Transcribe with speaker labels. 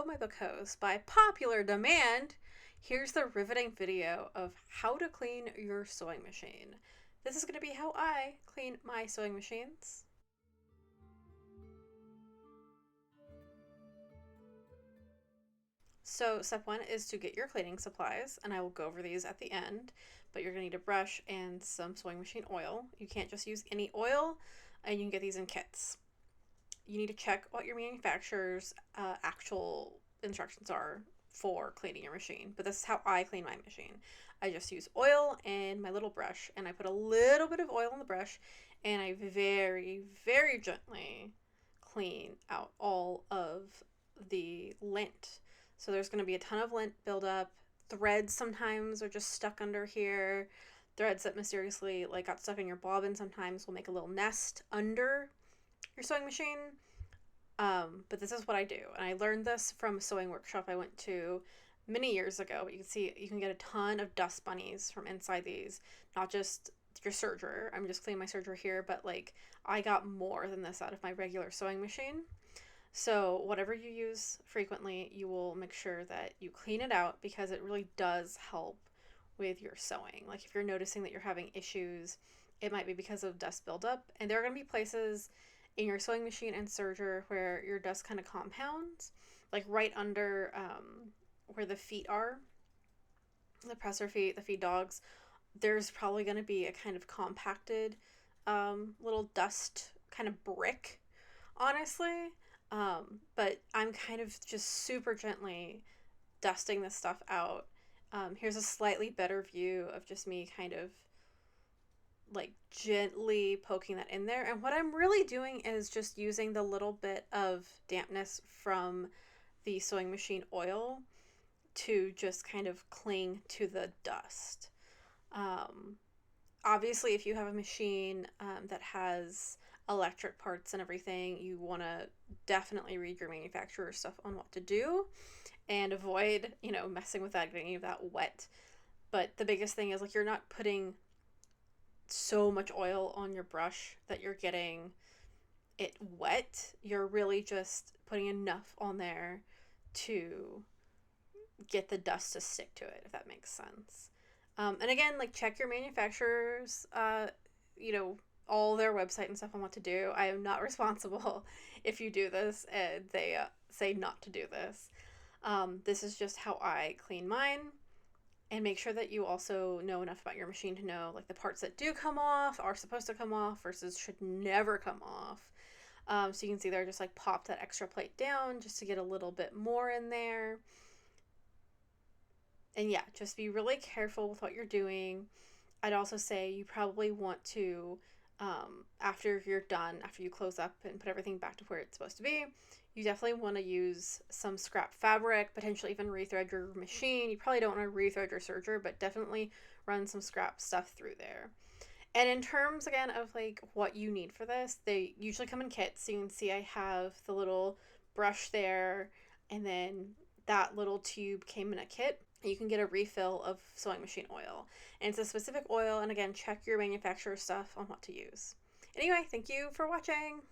Speaker 1: Hello, my book host. By popular demand, here's the riveting video of how to clean your sewing machine. This is going to be how I clean my sewing machines. So step one is to get your cleaning supplies, and I will go over these at the end, but you're going to need a brush and some sewing machine oil. You can't just use any oil, and you can get these in kits. You need to check what your manufacturer's actual instructions are for cleaning your machine, but this is how I clean my machine. I just use oil and my little brush, and I put a little bit of oil on the brush, and I very, very gently clean out all of the lint. So there's going to be a ton of lint buildup. Threads sometimes are just stuck under here. Threads that mysteriously got stuck in your bobbin sometimes will make a little nest under your sewing machine. But this is what I do, and I learned this from a sewing workshop I went to many years ago. But you can see you can get a ton of dust bunnies from inside these, not just your serger. I'm just cleaning my serger here, but I got more than this out of my regular sewing machine. So whatever you use frequently, you will make sure that you clean it out, because it really does help with your sewing. Like if you're noticing that you're having issues, it might be because of dust buildup, and there are going to be places in your sewing machine and serger where your dust kind of compounds, like right under where the feet are, the presser feet, the feed dogs. There's probably going to be a kind of compacted little dust kind of brick, honestly. But I'm kind of just super gently dusting this stuff out. Here's a slightly better view of just me kind of gently poking that in there. And what I'm really doing is just using the little bit of dampness from the sewing machine oil to just kind of cling to the dust. Obviously, if you have a machine that has electric parts and everything, you want to definitely read your manufacturer's stuff on what to do and avoid, messing with that, getting any of that wet. But the biggest thing is you're not putting so much oil on your brush that you're getting it wet. You're really just putting enough on there to get the dust to stick to it, if that makes sense. And again, check your manufacturers, all their website and stuff on what to do. I am not responsible if you do this and they say not to do this. This is just how I clean mine. And make sure that you also know enough about your machine to know the parts that do come off are supposed to come off versus should never come off. So you can see there, just pop that extra plate down just to get a little bit more in there. And yeah, just be really careful with what you're doing. I'd also say you probably want to, after you're done, after you close up and put everything back to where it's supposed to be, you definitely want to use some scrap fabric, potentially even rethread your machine. You probably don't want to rethread your serger, but definitely run some scrap stuff through there. And in terms, again, of what you need for this, they usually come in kits. So you can see I have the little brush there, and then that little tube came in a kit. You can get a refill of sewing machine oil. And it's a specific oil, and again, check your manufacturer's stuff on what to use. Anyway, thank you for watching.